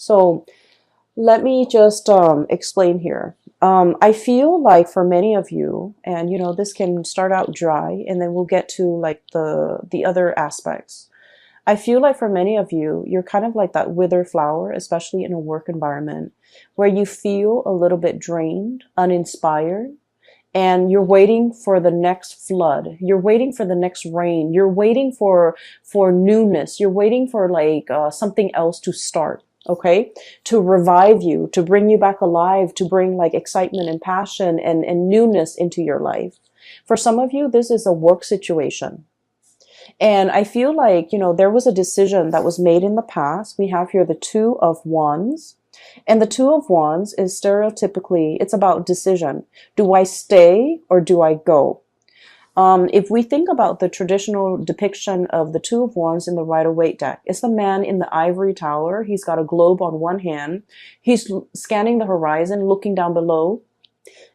So let me just explain here. I feel like for many of you, and this can start out dry, and then we'll get to like the other aspects. I feel like for many of you, you're kind of like that withered flower, especially in a work environment, where you feel a little bit drained, uninspired, and you're waiting for the next flood. You're waiting for the next rain. You're waiting for newness. You're waiting for like something else to start. Okay, to revive you, to bring you back alive, to bring like excitement and passion and newness into your life. For some of you, this is a work situation. And I feel like, there was a decision that was made in the past. We have here the Two of Wands. And the Two of Wands is stereotypically, it's about decision. Do I stay or do I go? If we think about the traditional depiction of the Two of Wands in the Rider-Waite deck, it's the man in the ivory tower. He's got a globe on one hand. He's scanning the horizon, looking down below.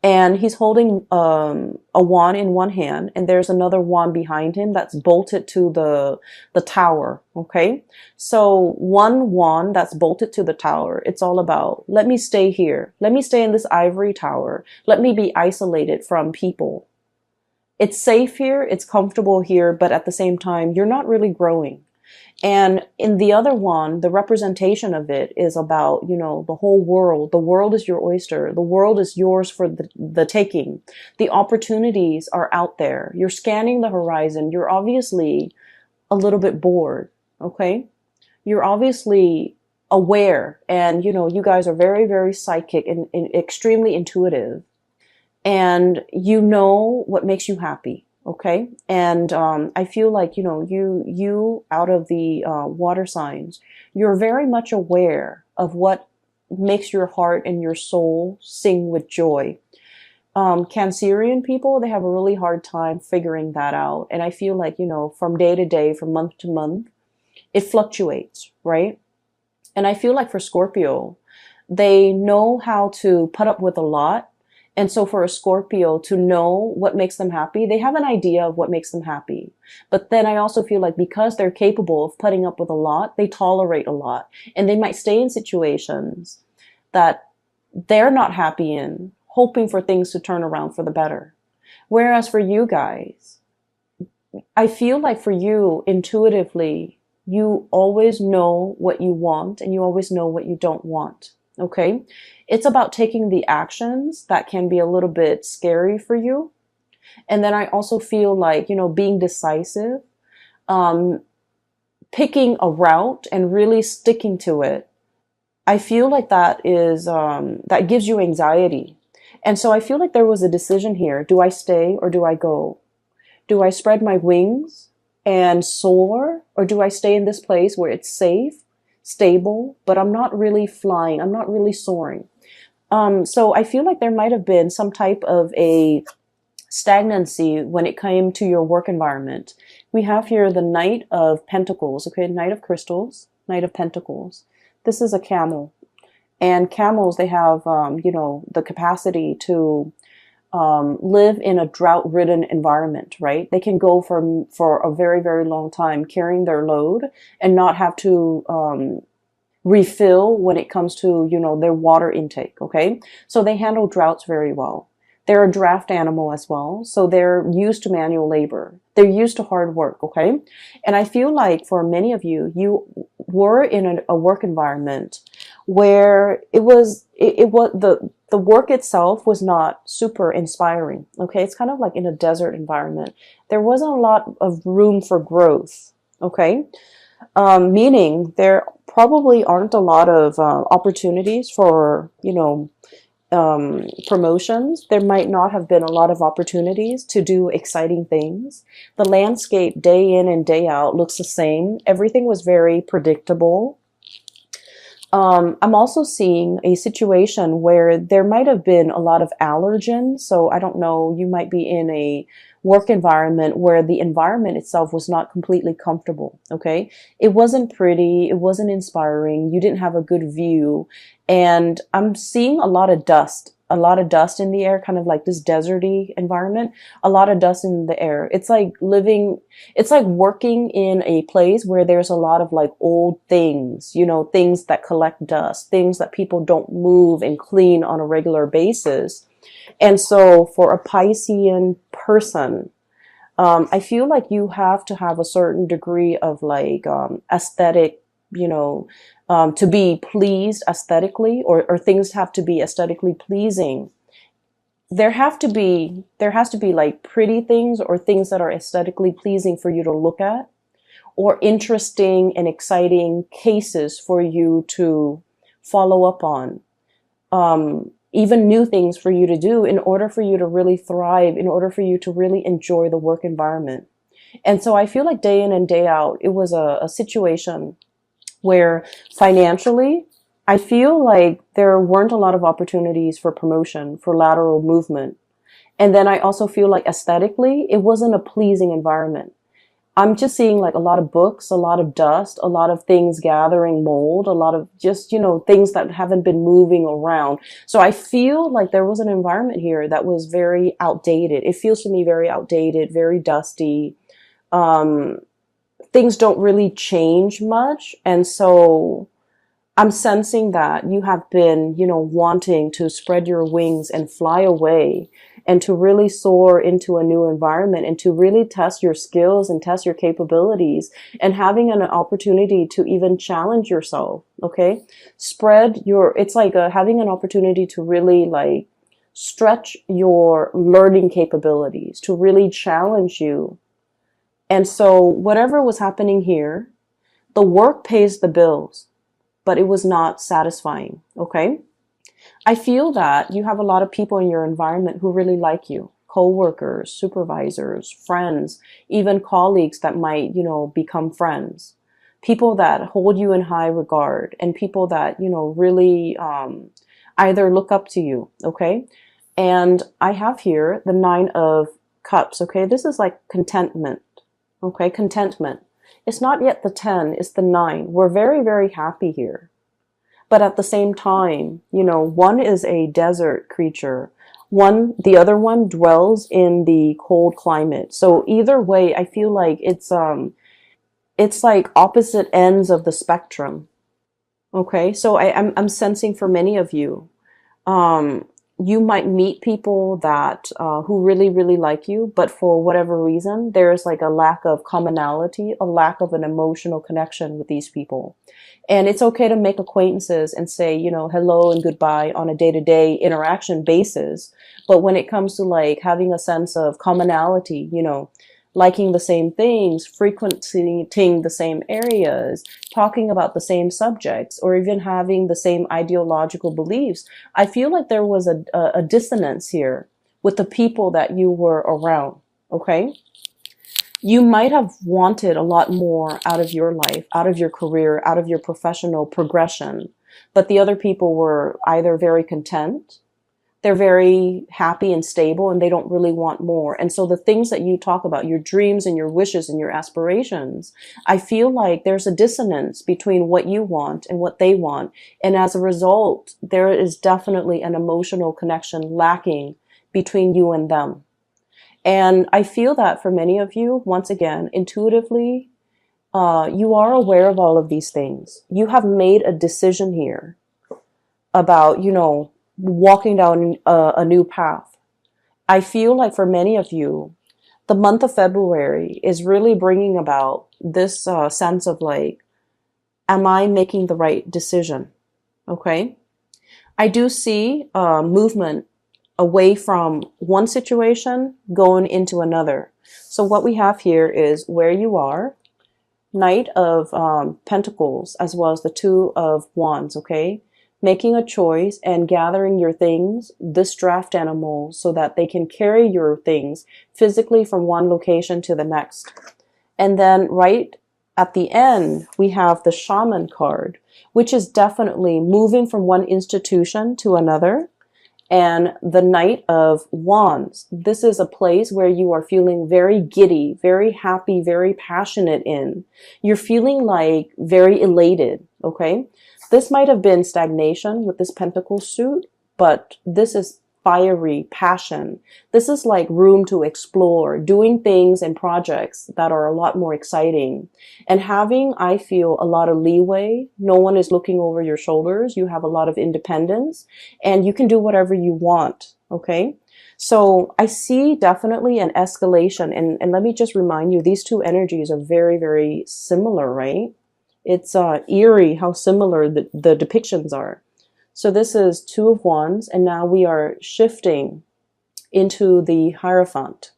And he's holding a wand in one hand, and there's another wand behind him that's bolted to the tower. Okay, so one wand that's bolted to the tower. It's all about, let me stay here. Let me stay in this ivory tower. Let me be isolated from people. It's safe here. It's comfortable here, but at the same time, you're not really growing. And in the other one, the representation of it is about, the whole world. The world is your oyster. The world is yours for the taking. The opportunities are out there. You're scanning the horizon. You're obviously a little bit bored. Okay. You're obviously aware. And, you guys are very, very psychic and extremely intuitive. And you know what makes you happy. Okay. And I feel like, you out of the water signs, you're very much aware of what makes your heart and your soul sing with joy. Cancerian people, they have a really hard time figuring that out. And I feel like, from day to day, from month to month, it fluctuates, right? And I feel like for Scorpio, they know how to put up with a lot. And so for a Scorpio to know what makes them happy, they have an idea of what makes them happy. But then I also feel like because they're capable of putting up with a lot, they tolerate a lot. And they might stay in situations that they're not happy in, hoping for things to turn around for the better. Whereas for you guys, I feel like for you, intuitively, you always know what you want and you always know what you don't want. Okay. It's about taking the actions that can be a little bit scary for you. And then I also feel like, being decisive, picking a route and really sticking to it. I feel like that is, that gives you anxiety. And so I feel like there was a decision here. Do I stay or do I go? Do I spread my wings and soar, or do I stay in this place where it's safe, stable, but I'm not really flying. I'm not really soaring. So I feel like there might have been some type of a stagnancy when it came to your work environment. We have here the Knight of Pentacles, okay, Knight of Crystals, Knight of Pentacles. This is a camel. And camels, they have, the capacity to live in a drought-ridden environment, right? They can go for a very, very long time carrying their load and not have to refill when it comes to, their water intake, okay? So they handle droughts very well. They're a draft animal as well, so they're used to manual labor. They're used to hard work, okay? And I feel like for many of you, you were in a work environment where it was the work itself was not super inspiring, okay? It's kind of like in a desert environment. There wasn't a lot of room for growth, okay? Meaning there probably aren't a lot of opportunities for, promotions. There might not have been a lot of opportunities to do exciting things. The landscape day in and day out looks the same. Everything was very predictable. I'm also seeing a situation where there might have been a lot of allergens. So I don't know, you might be in a work environment where the environment itself was not completely comfortable. Okay. It wasn't pretty. It wasn't inspiring. You didn't have a good view. And I'm seeing a lot of dust in the air, kind of like this deserty environment, a lot of dust in the air. It's like working in a place where there's a lot of like old things, you know, things that collect dust, things that people don't move and clean on a regular basis. And so for a Piscean person, I feel like you have to have a certain degree of like aesthetic, you know, to be pleased aesthetically, or things have to be aesthetically pleasing. There has to be like pretty things or things that are aesthetically pleasing for you to look at, or interesting and exciting cases for you to follow up on. Even new things for you to do in order for you to really thrive, in order for you to really enjoy the work environment. And so I feel like day in and day out, it was a situation where financially, I feel like there weren't a lot of opportunities for promotion, for lateral movement. And then I also feel like aesthetically, it wasn't a pleasing environment. I'm just seeing like a lot of books, a lot of dust, a lot of things gathering mold, a lot of just, you know, things that haven't been moving around. So I feel like there was an environment here that was very outdated. It feels to me very outdated, very dusty. Things don't really change much. And so I'm sensing that you have been, you know, wanting to spread your wings and fly away and to really soar into a new environment and to really test your skills and test your capabilities and having an opportunity to even challenge yourself. Okay. It's like having an opportunity to really like stretch your learning capabilities, to really challenge you. And so whatever was happening here, the work pays the bills, but it was not satisfying. Okay. I feel that you have a lot of people in your environment who really like you, co-workers, supervisors, friends, even colleagues that might, you know, become friends, people that hold you in high regard, and people that, you know, really either look up to you. Okay. And I have here the 9 of Cups. Okay. This is like contentment. Okay. Contentment. It's not yet the 10, it's the 9. We're very, very happy here. But at the same time, you know, one is a desert creature. The other one dwells in the cold climate. So either way, I feel like it's like opposite ends of the spectrum. Okay. So I'm sensing for many of you, you might meet people that who really, really like you, but for whatever reason, there's like a lack of commonality, a lack of an emotional connection with these people. And it's okay to make acquaintances and say, you know, hello and goodbye on a day-to-day interaction basis. But when it comes to like having a sense of commonality, you know, liking the same things, frequenting the same areas, talking about the same subjects, or even having the same ideological beliefs, I feel like there was a dissonance here with the people that you were around. Okay. You might have wanted a lot more out of your life, out of your career, out of your professional progression, but the other people were either very content, they're very happy and stable, and they don't really want more. And so the things that you talk about, your dreams and your wishes and your aspirations, I feel like there's a dissonance between what you want and what they want. And as a result, there is definitely an emotional connection lacking between you and them. And I feel that for many of you, once again, intuitively, you are aware of all of these things. You have made a decision here about, you know, walking down a new path. I feel like for many of you, the month of February is really bringing about this sense of like, am I making the right decision? Okay. I do see movement away from one situation going into another. So what we have here is where you are, Knight of Pentacles, as well as the 2 of Wands, okay? Making a choice and gathering your things, this draft animal, so that they can carry your things physically from one location to the next. And then right at the end, we have the Shaman card, which is definitely moving from one institution to another, And the Knight of Wands. This is a place where you are feeling very giddy, very happy, very passionate in. You're feeling like very elated, okay? This might have been stagnation with this pentacle suit, but this is fiery passion. This is like room to explore, doing things and projects that are a lot more exciting. And having, I feel, a lot of leeway. No one is looking over your shoulders. You have a lot of independence and you can do whatever you want. Okay. So I see definitely an escalation. And let me just remind you, these two energies are very, very similar, right? It's eerie how similar the depictions are. So this is Two of Wands, and now we are shifting into the Hierophant.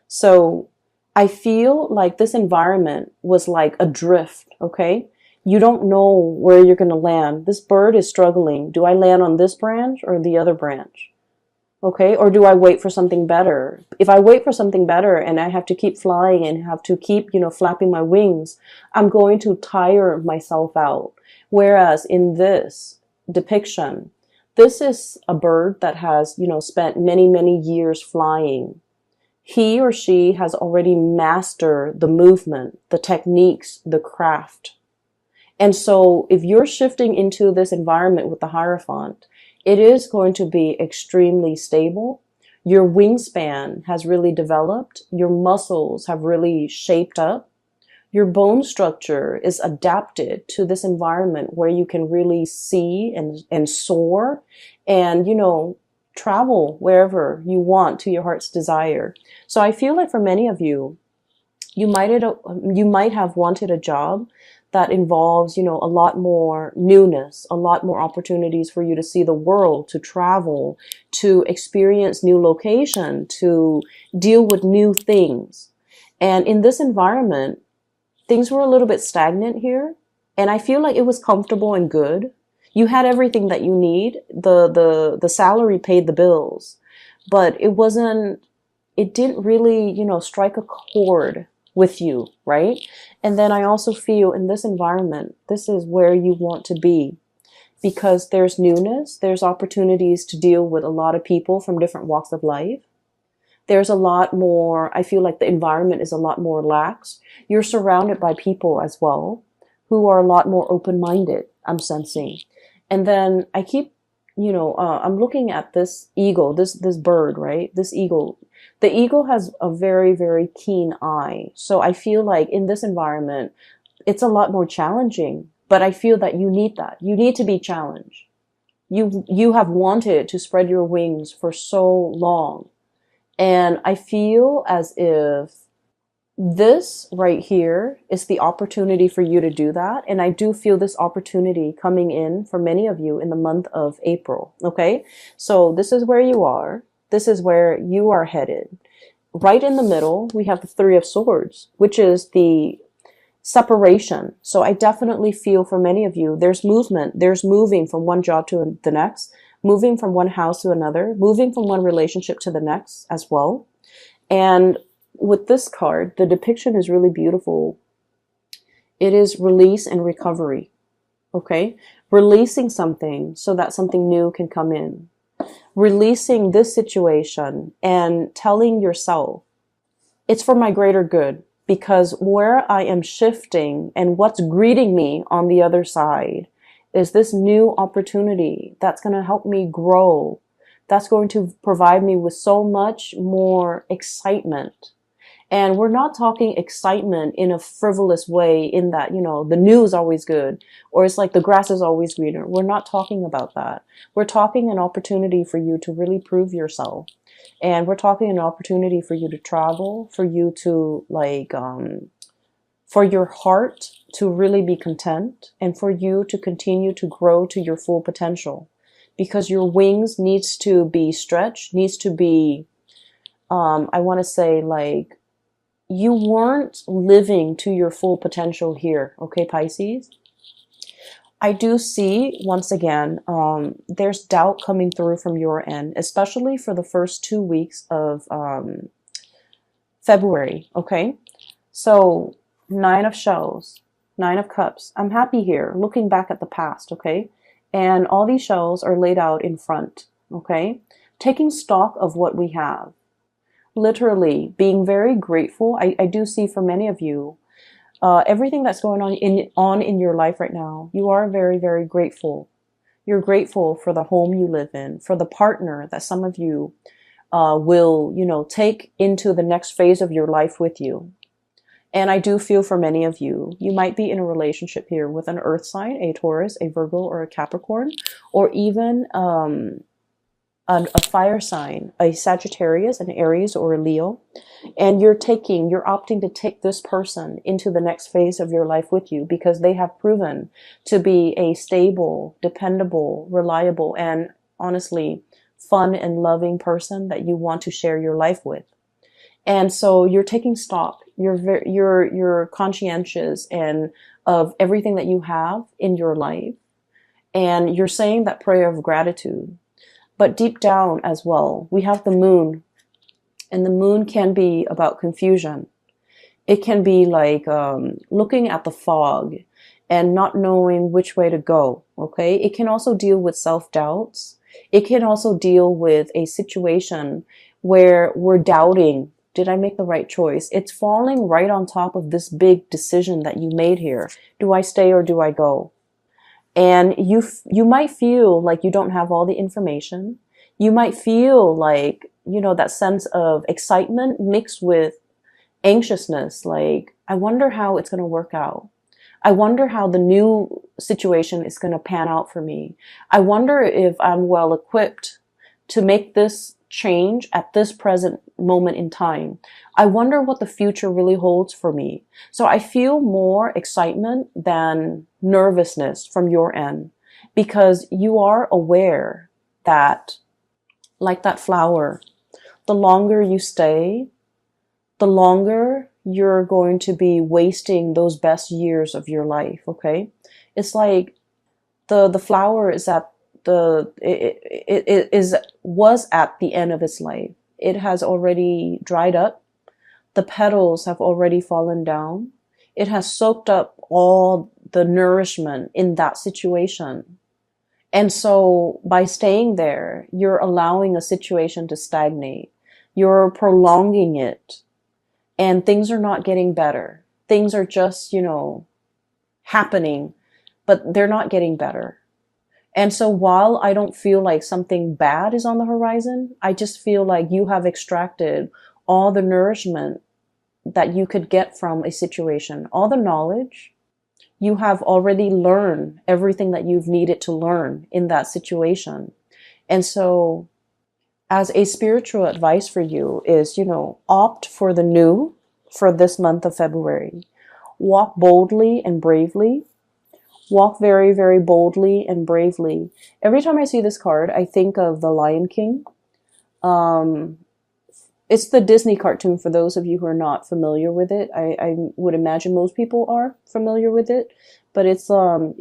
So I feel like this environment was like adrift, okay? You don't know where you're going to land. This bird is struggling. Do I land on this branch or the other branch? Okay, or do I wait for something better? If I wait for something better and I have to keep flying and have to keep, flapping my wings, I'm going to tire myself out. Whereas in this depiction, this is a bird that has, spent many, many years flying. He or she has already mastered the movement, the techniques, the craft. And so if you're shifting into this environment with the Hierophant, it is going to be extremely stable. Your wingspan has really developed. Your muscles have really shaped up. Your bone structure is adapted to this environment where you can really see and soar and, travel wherever you want to your heart's desire. So I feel like for many of you, you might have wanted a job that involves, a lot more newness, a lot more opportunities for you to see the world, to travel, to experience new location, to deal with new things. And in this environment, things were a little bit stagnant here, and I feel like it was comfortable and good. You had everything that you need. The salary paid the bills, but it didn't really, strike a chord with you, right? And then I also feel in this environment, this is where you want to be because there's newness, there's opportunities to deal with a lot of people from different walks of life. There's a lot more, I feel like the environment is a lot more lax. You're surrounded by people as well who are a lot more open-minded, I'm sensing. And then I keep, I'm looking at this eagle, this bird, right? This eagle. The eagle has a very, very keen eye. So I feel like in this environment, it's a lot more challenging, but I feel that you need that. You need to be challenged. You have wanted to spread your wings for so long. And I feel as if this right here is the opportunity for you to do that. And I do feel this opportunity coming in for many of you in the month of April. Okay. So this is where you are. This is where you are headed. Right in the middle, we have the Three of Swords, which is the separation. So I definitely feel for many of you, there's movement. There's moving from one job to the next, moving from one house to another, moving from one relationship to the next as well. And with this card, the depiction is really beautiful. It is release and recovery. Okay? Releasing something so that something new can come in. Releasing this situation and telling yourself, it's for my greater good, because where I am shifting and what's greeting me on the other side is this new opportunity that's going to help me grow. That's going to provide me with so much more excitement. And we're not talking excitement in a frivolous way in that, the news is always good, or it's like the grass is always greener. We're not talking about that. We're talking an opportunity for you to really prove yourself. And we're talking an opportunity for you to travel, for you to for your heart to really be content, and for you to continue to grow to your full potential. Because your wings needs to be stretched, needs to be, I want to say you weren't living to your full potential here, okay, Pisces? I do see, once again, there's doubt coming through from your end, especially for the first 2 weeks of February, okay? So, 9 of shells, 9 of cups. I'm happy here, looking back at the past, okay? And all these shells are laid out in front. okay? Taking stock of what we have. Literally being very grateful. I do see for many of you, everything that's going on in your life right now, you are very, very grateful. You're grateful for the home you live in, for the partner that some of you will, take into the next phase of your life with you. And I do feel for many of you, you might be in a relationship here with an earth sign, a Taurus, a Virgo, or a Capricorn, or even a fire sign, a Sagittarius, an Aries, or a Leo. And you're opting to take this person into the next phase of your life with you because they have proven to be a stable, dependable, reliable, and honestly, fun and loving person that you want to share your life with. And so you're taking stock. You're conscientious and of everything that you have in your life. And you're saying that prayer of gratitude. But deep down as well, we have the moon. And the moon can be about confusion. It can be like looking at the fog and not knowing which way to go, okay? It can also deal with self-doubts. It can also deal with a situation where we're doubting, did I make the right choice? It's falling right on top of this big decision that you made here. Do I stay or do I go? And you might feel like you don't have all the information. You might feel like, that sense of excitement mixed with anxiousness. Like, I wonder how it's going to work out. I wonder how the new situation is going to pan out for me. I wonder if I'm well equipped to make this change at this present moment in time. I wonder what the future really holds for me. So I feel more excitement than nervousness from your end because you are aware that, like that flower, the longer you stay, the longer you're going to be wasting those best years of your life, okay? It's like the flower is at was at the end of its life. It has already dried up. The petals have already fallen down. It has soaked up all the nourishment in that situation. And so by staying there, you're allowing a situation to stagnate. You're prolonging it. And things are not getting better. Things are just, happening, but they're not getting better. And so while I don't feel like something bad is on the horizon, I just feel like you have extracted all the nourishment that you could get from a situation, all the knowledge. You have already learned everything that you've needed to learn in that situation. And so as a spiritual advice for you is, opt for the new for this month of February. Walk boldly and bravely. Walk very, very boldly and bravely. Every time I see this card, I think of the Lion King. It's the Disney cartoon for those of you who are not familiar with it. I would imagine most people are familiar with it, but it's the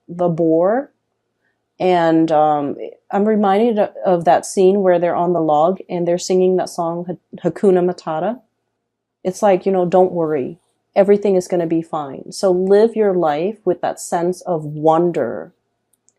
boar, and I'm reminded of that scene where they're on the log and they're singing that song Hakuna Matata. It's like, don't worry. Everything is going to be fine. So live your life with that sense of wonder.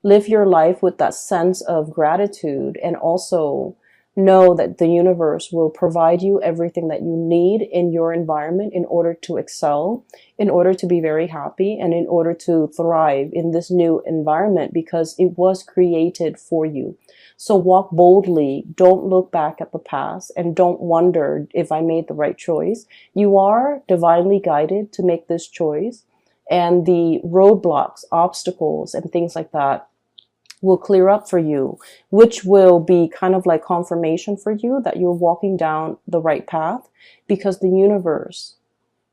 Live your life with that sense of gratitude, and also know that the universe will provide you everything that you need in your environment in order to excel, in order to be very happy, and in order to thrive in this new environment because it was created for you. So walk boldly. Don't look back at the past and don't wonder if I made the right choice. You are divinely guided to make this choice, and the roadblocks, obstacles, and things like that will clear up for you, which will be kind of like confirmation for you that you're walking down the right path because the universe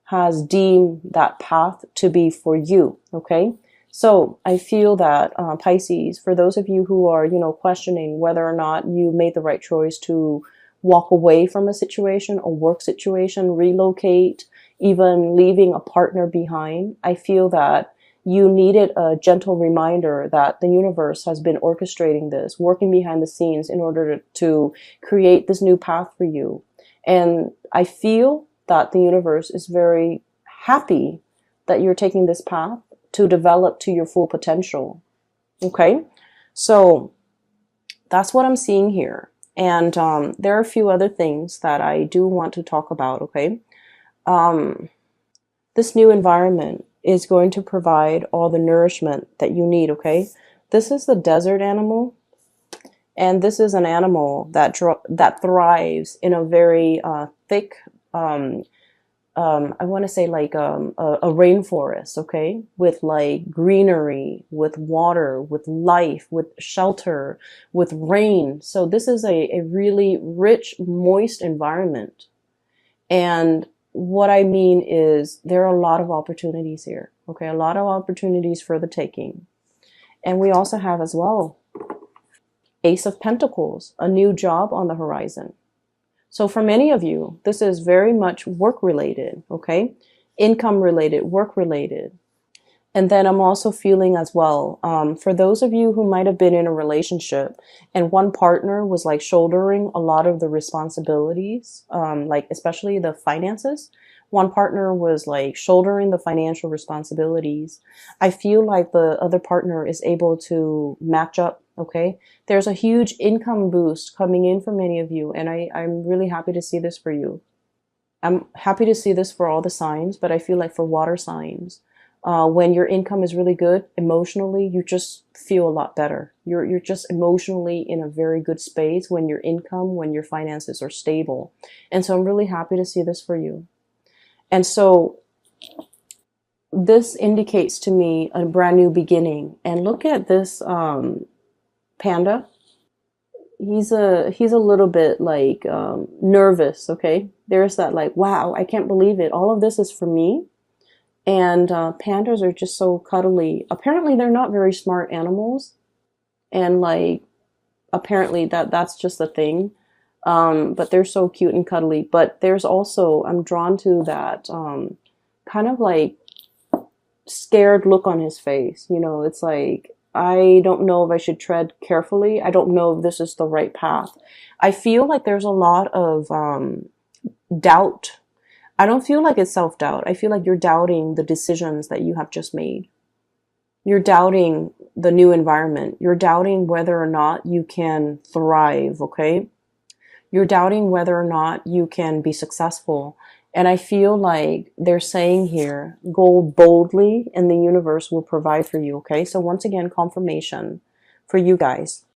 has deemed that path to be for you. Okay. So I feel that Pisces, for those of you who are, questioning whether or not you made the right choice to walk away from a situation, a work situation, relocate, even leaving a partner behind, I feel that you needed a gentle reminder that the universe has been orchestrating this, working behind the scenes in order to create this new path for you. And I feel that the universe is very happy that you're taking this path to develop to your full potential. Okay? So That's what I'm seeing here. And there are a few other things that I do want to talk about, okay? Um, this new environment is going to provide all the nourishment that you need, okay? This is the desert animal, and this is an animal that thrives in a very thick, um, I want to say like a rainforest, okay, with like greenery, with water, with life, with shelter, with rain. So this is a really rich, moist environment. And what I mean is there are a lot of opportunities here, okay, a lot of opportunities for the taking. And we also have as well Ace of Pentacles, a new job on the horizon. So for many of you, this is very much work related, okay? Income related, work related. And then I'm also feeling as well, for those of you who might have been in a relationship and one partner was like shouldering a lot of the responsibilities, like especially the finances, one partner was like shouldering the financial responsibilities. I feel like the other partner is able to match up, okay? There's a huge income boost coming in for many of you, and I'm really happy to see this for you. I'm happy to see this for all the signs, but I feel like for water signs, when your income is really good emotionally, you just feel a lot better. You're just emotionally in a very good space when your income, when your finances are stable. And so I'm really happy to see this for you. And so this indicates to me a brand new beginning. And look at this panda. He's a little bit like nervous, okay? There's that like, wow, I can't believe it. All of this is for me. And pandas are just so cuddly. Apparently, they're not very smart animals, and like apparently that's just a thing. But they're so cute and cuddly. But there's also I'm drawn to that kind of like scared look on his face. You know, it's like I don't know if I should tread carefully. I don't know if this is the right path. I feel like there's a lot of doubt. I don't feel like it's self-doubt. I feel like you're doubting the decisions that you have just made. You're doubting the new environment. You're doubting whether or not you can thrive, okay? You're doubting whether or not you can be successful. And I feel like they're saying here, go boldly and the universe will provide for you, okay? So once again, confirmation for you guys.